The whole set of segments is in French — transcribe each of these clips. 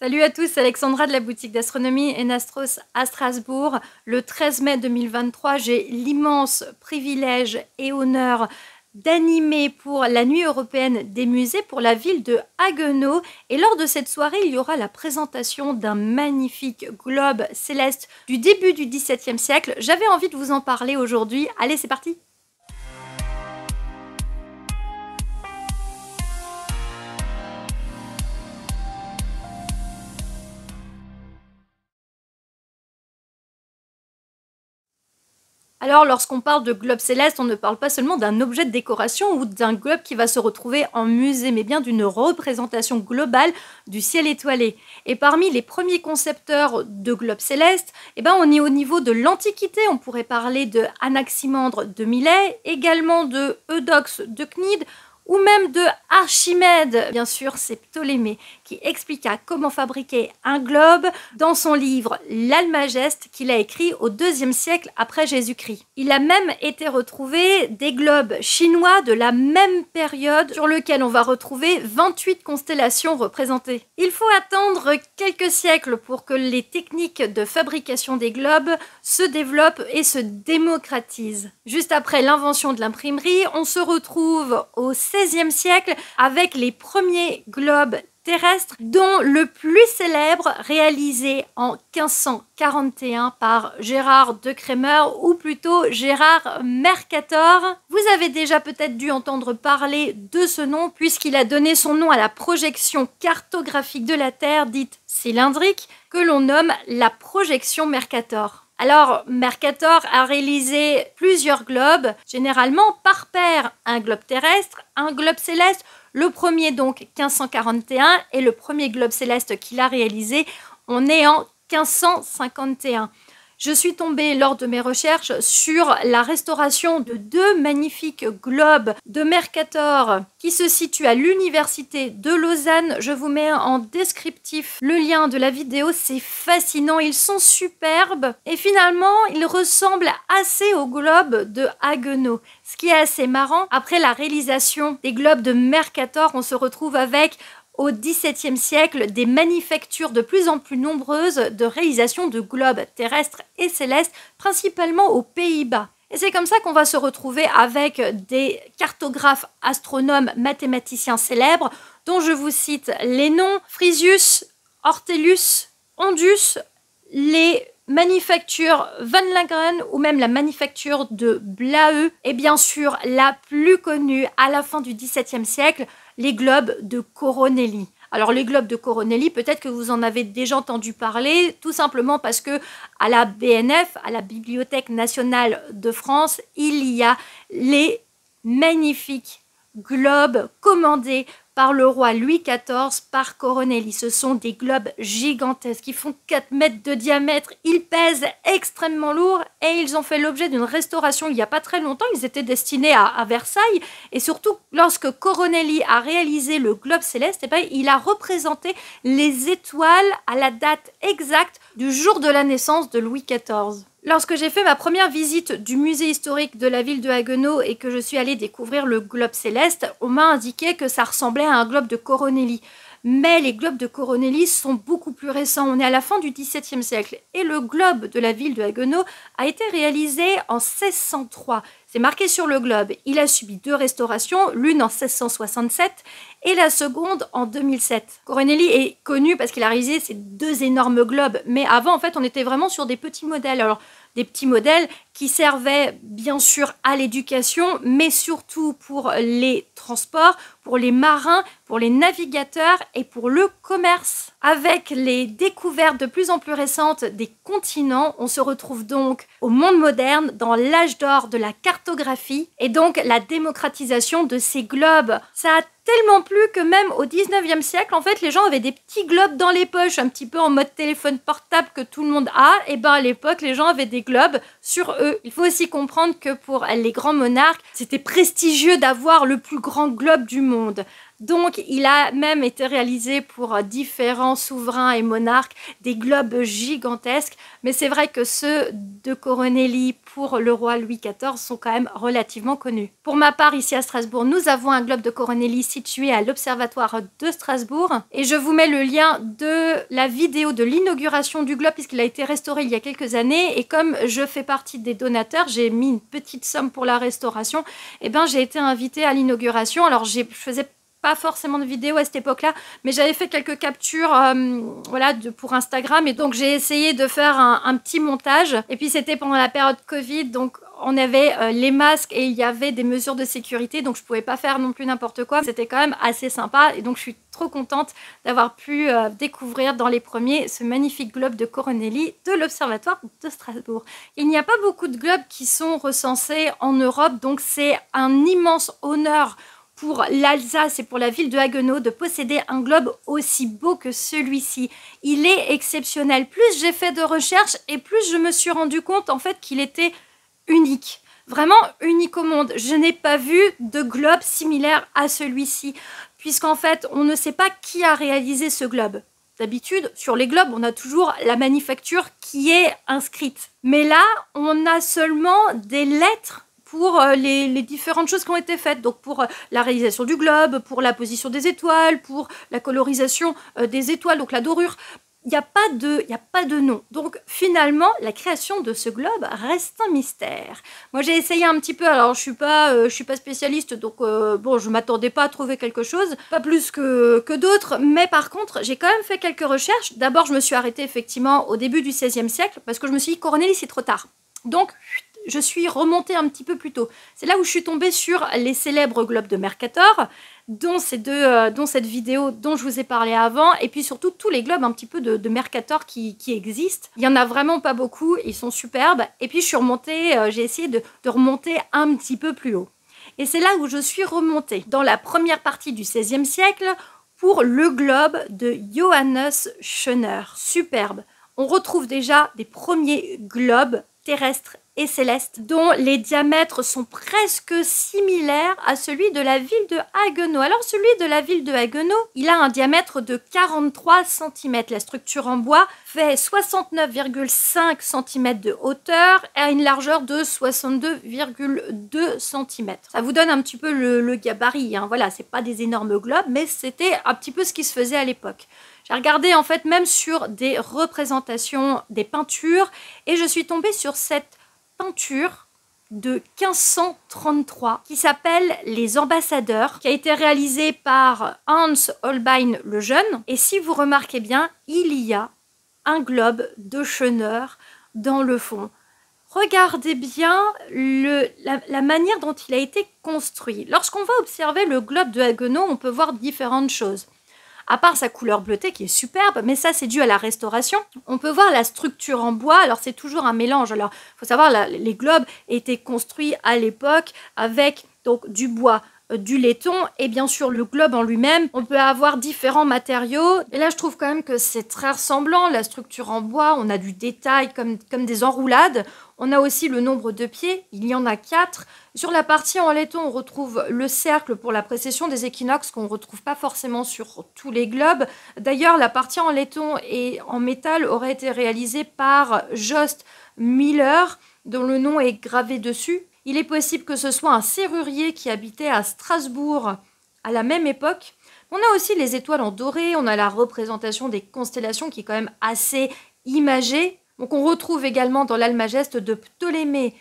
Salut à tous, c'est Alexandra de la boutique d'astronomie Enastros à Strasbourg. Le 13 mai 2023, j'ai l'immense privilège et honneur d'animer pour la nuit européenne des musées pour la ville de Haguenau. Et lors de cette soirée, il y aura la présentation d'un magnifique globe céleste du début du XVIIe siècle. J'avais envie de vous en parler aujourd'hui. Allez, c'est parti! Alors, lorsqu'on parle de globe céleste, on ne parle pas seulement d'un objet de décoration ou d'un globe qui va se retrouver en musée, mais bien d'une représentation globale du ciel étoilé. Et parmi les premiers concepteurs de globes célestes, on est au niveau de l'Antiquité. On pourrait parler de Anaximandre de Milet, également de Eudoxe de Cnide, ou même de Archimède. Bien sûr, c'est Ptolémée qui expliqua comment fabriquer un globe dans son livre L'Almageste qu'il a écrit au IIe siècle après Jésus-Christ. Il a même été retrouvé des globes chinois de la même période sur lequel on va retrouver 28 constellations représentées. Il faut attendre quelques siècles pour que les techniques de fabrication des globes se développent et se démocratisent. Juste après l'invention de l'imprimerie, on se retrouve au XVIe siècle avec les premiers globes terrestres, dont le plus célèbre réalisé en 1541 par Gérard de Crémer, ou plutôt Gérard Mercator. Vous avez déjà peut-être dû entendre parler de ce nom puisqu'il a donné son nom à la projection cartographique de la Terre dite cylindrique que l'on nomme la projection Mercator. Alors, Mercator a réalisé plusieurs globes, généralement par paire, un globe terrestre, un globe céleste. Le premier donc 1541 et le premier globe céleste qu'il a réalisé, on est en 1551. Je suis tombée lors de mes recherches sur la restauration de deux magnifiques globes de Mercator qui se situent à l'université de Lausanne. Je vous mets en descriptif le lien de la vidéo, c'est fascinant, ils sont superbes et finalement ils ressemblent assez au globe de Haguenau. Ce qui est assez marrant, après la réalisation des globes de Mercator, on se retrouve avec au XVIIe siècle, des manufactures de plus en plus nombreuses de réalisation de globes terrestres et célestes, principalement aux Pays-Bas. Et c'est comme ça qu'on va se retrouver avec des cartographes, astronomes, mathématiciens célèbres, dont je vous cite les noms: Frisius, Ortelius, Ondus, les manufactures Van Langren ou même la manufacture de Blaeu, et bien sûr la plus connue à la fin du XVIIe siècle, les globes de Coronelli. Alors les globes de Coronelli, peut-être que vous en avez déjà entendu parler, tout simplement parce que à la BNF, à la Bibliothèque nationale de France, il y a les magnifiques globes commandés par le roi Louis XIV par Coronelli. Ce sont des globes gigantesques qui font 4 mètres de diamètre, ils pèsent extrêmement lourd et ils ont fait l'objet d'une restauration il n'y a pas très longtemps. Ils étaient destinés à Versailles et surtout lorsque Coronelli a réalisé le globe céleste, il a représenté les étoiles à la date exacte du jour de la naissance de Louis XIV. Lorsque j'ai fait ma première visite du musée historique de la ville de Haguenau et que je suis allée découvrir le globe céleste, on m'a indiqué que ça ressemblait à un globe de Coronelli. Mais les globes de Coronelli sont beaucoup plus récents, on est à la fin du XVIIe siècle. Et le globe de la ville de Haguenau a été réalisé en 1603. C'est marqué sur le globe. Il a subi 2 restaurations, l'une en 1667 et la seconde en 2007. Coronelli est connu parce qu'il a réalisé ces 2 énormes globes. Mais avant, en fait, on était vraiment sur des petits modèles. Alors, des petits modèles qui servaient bien sûr à l'éducation, mais surtout pour les transports, pour les marins, pour les navigateurs et pour le commerce. Avec les découvertes de plus en plus récentes des continents, on se retrouve donc au monde moderne, dans l'âge d'or de la cartographie et donc la démocratisation de ces globes. Ça a tellement plu que même au 19e siècle, en fait, les gens avaient des petits globes dans les poches, un petit peu en mode téléphone portable que tout le monde a. Et à l'époque, les gens avaient des globes sur eux. Il faut aussi comprendre que pour les grands monarques, c'était prestigieux d'avoir le plus grand globe du monde. Donc, il a même été réalisé pour différents souverains et monarques, des globes gigantesques. Mais c'est vrai que ceux de Coronelli pour le roi Louis XIV sont quand même relativement connus. Pour ma part, ici à Strasbourg, nous avons un globe de Coronelli situé à l'Observatoire de Strasbourg. Et je vous mets le lien de la vidéo de l'inauguration du globe, puisqu'il a été restauré il y a quelques années. Et comme je fais partie des donateurs, j'ai mis une petite somme pour la restauration. Et ben, j'ai été invitée à l'inauguration. Alors, je faisais pas forcément de vidéos à cette époque-là, mais j'avais fait quelques captures voilà, pour Instagram, et donc j'ai essayé de faire un petit montage. Et puis c'était pendant la période Covid, donc on avait les masques et il y avait des mesures de sécurité, donc je pouvais pas faire non plus n'importe quoi. C'était quand même assez sympa, et donc je suis trop contente d'avoir pu découvrir dans les premiers ce magnifique globe de Coronelli de l'Observatoire de Strasbourg. Il n'y a pas beaucoup de globes qui sont recensés en Europe, donc c'est un immense honneur pour l'Alsace et pour la ville de Haguenau de posséder un globe aussi beau que celui-ci. Il est exceptionnel. Plus j'ai fait de recherches et plus je me suis rendu compte en fait qu'il était unique. Vraiment unique au monde. Je n'ai pas vu de globe similaire à celui-ci, puisqu'en fait on ne sait pas qui a réalisé ce globe. D'habitude, sur les globes, on a toujours la manufacture qui est inscrite. Mais là, on a seulement des lettres pour les différentes choses qui ont été faites. Donc pour la réalisation du globe, pour la position des étoiles, pour la colorisation des étoiles, donc la dorure. Il n'y a pas de nom. Donc finalement, la création de ce globe reste un mystère. Moi, j'ai essayé un petit peu. Alors, je suis pas spécialiste, donc bon, je m'attendais pas à trouver quelque chose, pas plus que d'autres. Mais par contre, j'ai quand même fait quelques recherches. D'abord, je me suis arrêtée effectivement au début du XVIe siècle, parce que je me suis dit, Coronelli, c'est trop tard. Donc, je suis remontée un petit peu plus tôt. C'est là où je suis tombée sur les célèbres globes de Mercator, dont cette vidéo dont je vous ai parlé avant, et puis surtout tous les globes un petit peu de Mercator qui existent. Il n'y en a vraiment pas beaucoup, ils sont superbes. Et puis je suis remontée, j'ai essayé de remonter un petit peu plus haut. Et c'est là où je suis remontée, dans la première partie du XVIe siècle, pour le globe de Johannes Schöner. Superbe. On retrouve déjà des premiers globes terrestres et célestes, dont les diamètres sont presque similaires à celui de la ville de Haguenau. Alors celui de la ville de Haguenau, il a un diamètre de 43 cm. La structure en bois fait 69,5 cm de hauteur et a une largeur de 62,2 cm. Ça vous donne un petit peu le gabarit, hein. Voilà, c'est pas des énormes globes, mais c'était un petit peu ce qui se faisait à l'époque. J'ai regardé en fait même sur des représentations, des peintures, et je suis tombée sur cette peinture de 1533 qui s'appelle Les Ambassadeurs, qui a été réalisée par Hans Holbein le Jeune. Et si vous remarquez bien, il y a un globe de Schöner dans le fond. Regardez bien la manière dont il a été construit. Lorsqu'on va observer le globe de Haguenau, on peut voir différentes choses. À part sa couleur bleutée qui est superbe, mais ça c'est dû à la restauration. On peut voir la structure en bois, alors c'est toujours un mélange. Alors il faut savoir, les globes étaient construits à l'époque avec donc du bois, du laiton et bien sûr le globe en lui-même. On peut avoir différents matériaux. Et là je trouve quand même que c'est très ressemblant. La structure en bois, on a du détail comme des enroulades. On a aussi le nombre de pieds, il y en a 4. Sur la partie en laiton, on retrouve le cercle pour la précession des équinoxes qu'on ne retrouve pas forcément sur tous les globes. D'ailleurs, la partie en laiton et en métal aurait été réalisée par Jost Miller, dont le nom est gravé dessus. Il est possible que ce soit un serrurier qui habitait à Strasbourg à la même époque. On a aussi les étoiles en doré, on a la représentation des constellations qui est quand même assez imagée. Donc on retrouve également dans l'Almageste de Ptolémée.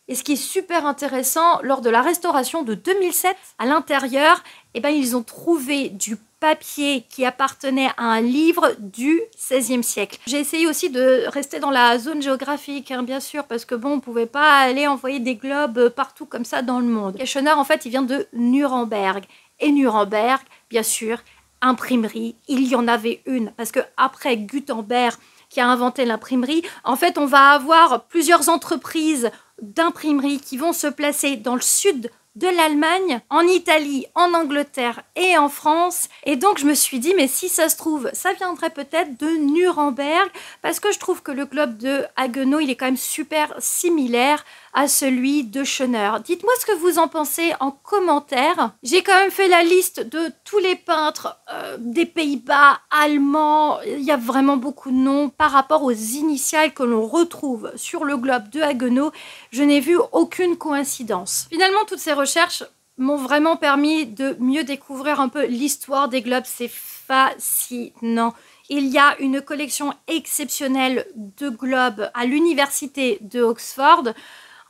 Et ce qui est super intéressant, lors de la restauration de 2007, à l'intérieur, ils ont trouvé du papier qui appartenait à un livre du XVIe siècle. J'ai essayé aussi de rester dans la zone géographique, hein, bien sûr, parce que bon, on ne pouvait pas aller envoyer des globes partout comme ça dans le monde. Et Schöner, en fait, il vient de Nuremberg. Et Nuremberg, bien sûr, imprimerie, il y en avait une. Parce que après Gutenberg, qui a inventé l'imprimerie, en fait, on va avoir plusieurs entreprises d'imprimerie qui vont se placer dans le sud de l'Allemagne, en Italie, en Angleterre et en France. Et donc je me suis dit, mais si ça se trouve, ça viendrait peut-être de Nuremberg, parce que je trouve que le globe de Haguenau, il est quand même super similaire à celui de Schöner. Dites-moi ce que vous en pensez en commentaire. J'ai quand même fait la liste de tous les peintres des Pays-Bas, allemands. Il y a vraiment beaucoup de noms par rapport aux initiales que l'on retrouve sur le globe de Haguenau. Je n'ai vu aucune coïncidence. Finalement, toutes ces recherches m'ont vraiment permis de mieux découvrir un peu l'histoire des globes. C'est fascinant. Il y a une collection exceptionnelle de globes à l'université de Oxford.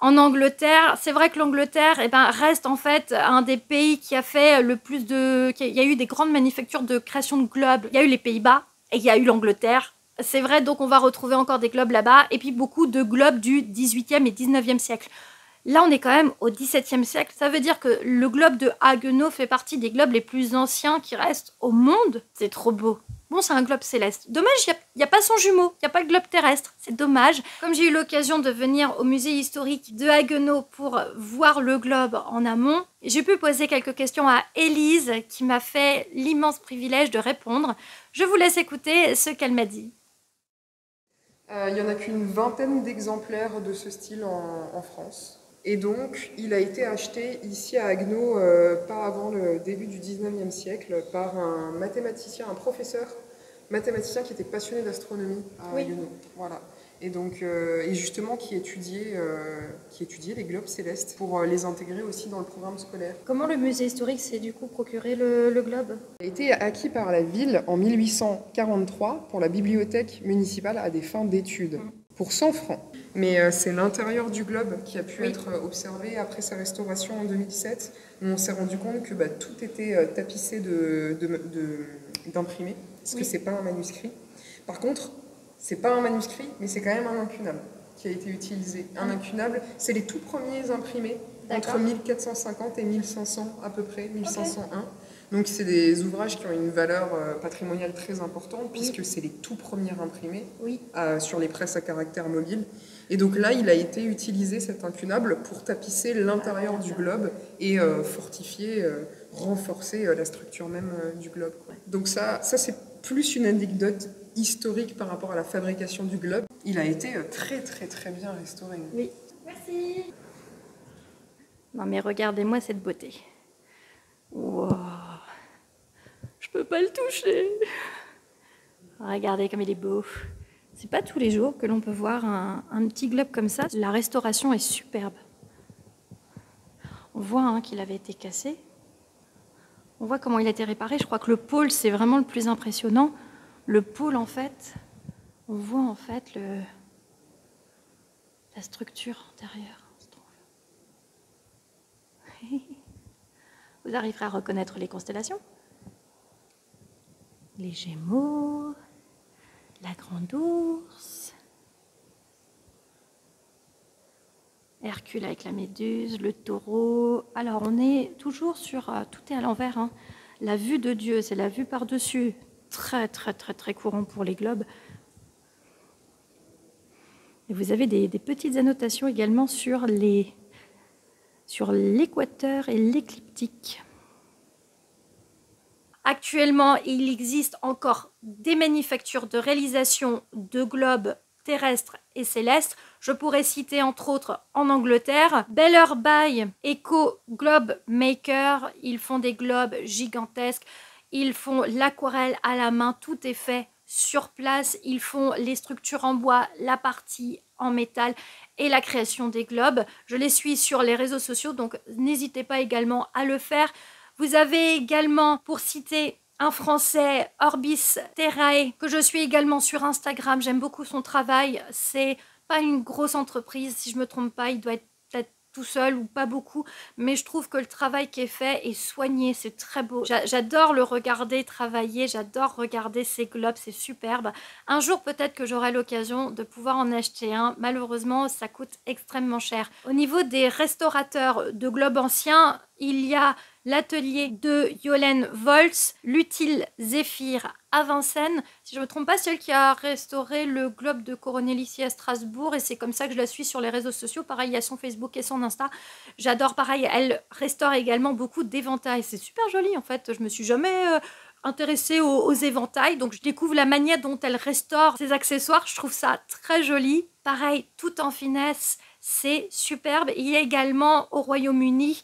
En Angleterre, c'est vrai que l'Angleterre reste en fait un des pays qui a fait le plus de... Il y a eu des grandes manufactures de création de globes. Il y a eu les Pays-Bas et il y a eu l'Angleterre. C'est vrai, donc on va retrouver encore des globes là-bas. Et puis beaucoup de globes du 18e et 19e siècle. Là, on est quand même au XVIIe siècle. Ça veut dire que le globe de Haguenau fait partie des globes les plus anciens qui restent au monde. C'est trop beau. Bon, c'est un globe céleste. Dommage, il n'y a pas son jumeau, il n'y a pas le globe terrestre. C'est dommage. Comme j'ai eu l'occasion de venir au musée historique de Haguenau pour voir le globe en amont, j'ai pu poser quelques questions à Élise qui m'a fait l'immense privilège de répondre. Je vous laisse écouter ce qu'elle m'a dit. Il n'y en a qu'une vingtaine d'exemplaires de ce style en France. Et donc, il a été acheté ici à Haguenau, pas avant le début du 19e siècle, par un mathématicien, un professeur mathématicien qui était passionné d'astronomie à Haguenau. Voilà. Et donc, et justement, qui étudiait les globes célestes pour les intégrer aussi dans le programme scolaire. Comment le musée historique s'est du coup procuré le globe? Il a été acquis par la ville en 1843 pour la bibliothèque municipale à des fins d'études, pour 100 francs. Mais c'est l'intérieur du globe qui a pu être observé après sa restauration en 2007. On s'est rendu compte que tout était tapissé d'imprimés, parce que c'est pas un manuscrit. Par contre, c'est pas un manuscrit, mais c'est quand même un incunable qui a été utilisé. Un incunable, c'est les tout premiers imprimés, entre 1450 et 1500 à peu près, 1501. Donc c'est des ouvrages qui ont une valeur patrimoniale très importante, puisque c'est les tout premiers imprimés sur les presses à caractère mobile. Et donc là, il a été utilisé, cet incunable, pour tapisser l'intérieur du globe et fortifier, renforcer la structure même du globe. Donc ça c'est plus une anecdote historique par rapport à la fabrication du globe. Il a été très très très bien restauré. Oui. Merci. Non mais regardez-moi cette beauté. Wow. Je peux pas le toucher. Regardez comme il est beau. C'est pas tous les jours que l'on peut voir un petit globe comme ça. La restauration est superbe. On voit qu'il avait été cassé. On voit comment il a été réparé. Je crois que le pôle, c'est vraiment le plus impressionnant. Le pôle, en fait, on voit en fait la structure antérieure, on se trouve. Vous arriverez à reconnaître les constellations? Les Gémeaux, la Grande Ourse, Hercule avec la Méduse, le Taureau. Alors, on est toujours sur... tout est à l'envers. La vue de Dieu, c'est la vue par-dessus. Très, très, très, très courant pour les globes. Et vous avez des petites annotations également sur l'équateur et l'écliptique. Actuellement, il existe encore des manufactures de réalisation de globes terrestres et célestes. Je pourrais citer entre autres en Angleterre, Beller by Eco Globe Maker. Ils font des globes gigantesques. Ils font l'aquarelle à la main. Tout est fait sur place. Ils font les structures en bois, la partie en métal et la création des globes. Je les suis sur les réseaux sociaux, donc n'hésitez pas également à le faire. Vous avez également, pour citer un Français, Orbis Terrae, que je suis également sur Instagram. J'aime beaucoup son travail. C'est pas une grosse entreprise, si je me trompe pas. Il doit être peut-être tout seul ou pas beaucoup. Mais je trouve que le travail qui est fait est soigné. C'est très beau. J'adore le regarder travailler. J'adore regarder ses globes. C'est superbe. Un jour, peut-être que j'aurai l'occasion de pouvoir en acheter un. Malheureusement, ça coûte extrêmement cher. Au niveau des restaurateurs de globes anciens, il y a l'atelier de Yolène Volz, l'utile Zéphyr à Vincennes. Si je ne me trompe pas, c'est elle qui a restauré le globe de Coronel ici à Strasbourg et c'est comme ça que je la suis sur les réseaux sociaux. Pareil, il y a son Facebook et son Insta. J'adore, pareil, elle restaure également beaucoup d'éventails. C'est super joli en fait. Je me suis jamais intéressée aux éventails, donc je découvre la manière dont elle restaure ses accessoires. Je trouve ça très joli. Pareil, tout en finesse, c'est superbe. Il y a également au Royaume-Uni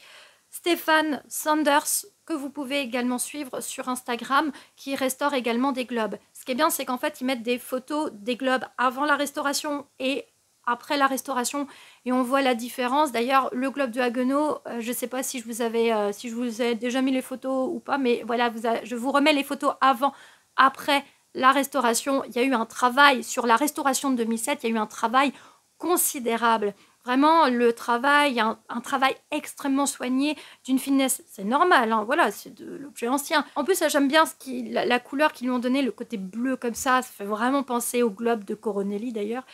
Stéphane Sanders, que vous pouvez également suivre sur Instagram, qui restaure également des globes. Ce qui est bien, c'est qu'en fait, ils mettent des photos des globes avant la restauration et après la restauration, et on voit la différence. D'ailleurs, le globe de Haguenau, je ne sais pas si je vous ai déjà mis les photos ou pas, mais voilà, je vous remets les photos avant, après la restauration. Il y a eu un travail sur la restauration de 2007, il y a eu un travail considérable. Vraiment, le travail, un travail extrêmement soigné, d'une finesse, c'est normal, hein, voilà, c'est de l'objet ancien. En plus, j'aime bien la couleur qu'ils lui ont donné, le côté bleu comme ça fait vraiment penser au globe de Coronelli d'ailleurs.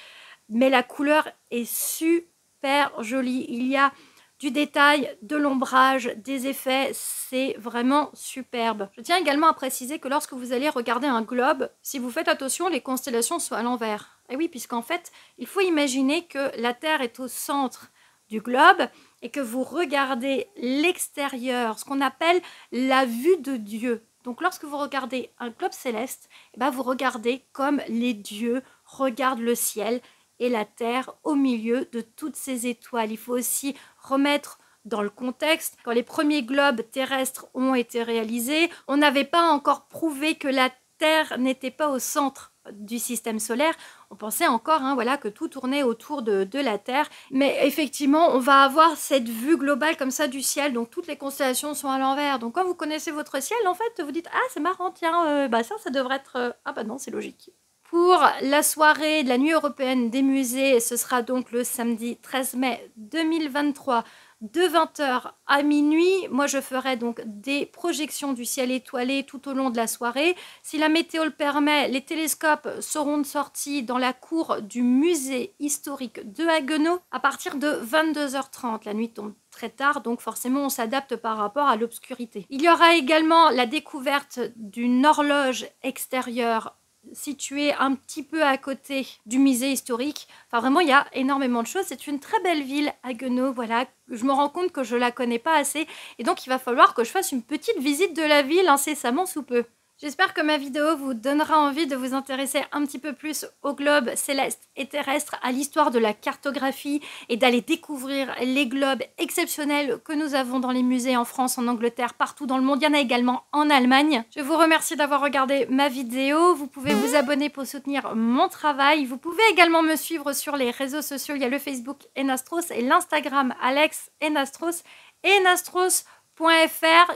Mais la couleur est super jolie. Il y a du détail, de l'ombrage, des effets, c'est vraiment superbe. Je tiens également à préciser que lorsque vous allez regarder un globe, si vous faites attention, les constellations sont à l'envers. Et oui, puisqu'en fait, il faut imaginer que la Terre est au centre du globe et que vous regardez l'extérieur, ce qu'on appelle la vue de Dieu. Donc lorsque vous regardez un globe céleste, eh ben, vous regardez comme les dieux regardent le ciel et la Terre au milieu de toutes ces étoiles. Il faut aussi remettre dans le contexte, quand les premiers globes terrestres ont été réalisés, on n'avait pas encore prouvé que la Terre n'était pas au centre du système solaire. On pensait encore voilà, que tout tournait autour de la Terre. Mais effectivement, on va avoir cette vue globale comme ça du ciel. Donc toutes les constellations sont à l'envers. Donc quand vous connaissez votre ciel, en fait, vous dites « Ah, c'est marrant, tiens, ça devrait être... Ah bah non, c'est logique ». Pour la soirée de la nuit européenne des musées, ce sera donc le samedi 13 mai 2023 de 20h à minuit. Moi, je ferai donc des projections du ciel étoilé tout au long de la soirée. Si la météo le permet, les télescopes seront de sortie dans la cour du musée historique de Haguenau à partir de 22h30. La nuit tombe très tard, donc forcément on s'adapte par rapport à l'obscurité. Il y aura également la découverte d'une horloge extérieure situé un petit peu à côté du musée historique. Enfin, vraiment, il y a énormément de choses. C'est une très belle ville, Haguenau. Voilà, je me rends compte que je la connais pas assez. Et donc, il va falloir que je fasse une petite visite de la ville incessamment sous peu. J'espère que ma vidéo vous donnera envie de vous intéresser un petit peu plus au globe céleste et terrestre, à l'histoire de la cartographie et d'aller découvrir les globes exceptionnels que nous avons dans les musées en France, en Angleterre, partout dans le monde. Il y en a également en Allemagne. Je vous remercie d'avoir regardé ma vidéo. Vous pouvez vous abonner pour soutenir mon travail. Vous pouvez également me suivre sur les réseaux sociaux. Il y a le Facebook Enastros et l'Instagram Alex Enastros et Enastros.fr.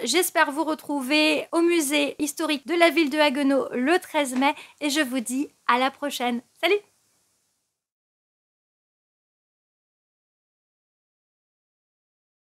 J'espère vous retrouver au musée historique de la ville de Haguenau le 13 mai et je vous dis à la prochaine. Salut!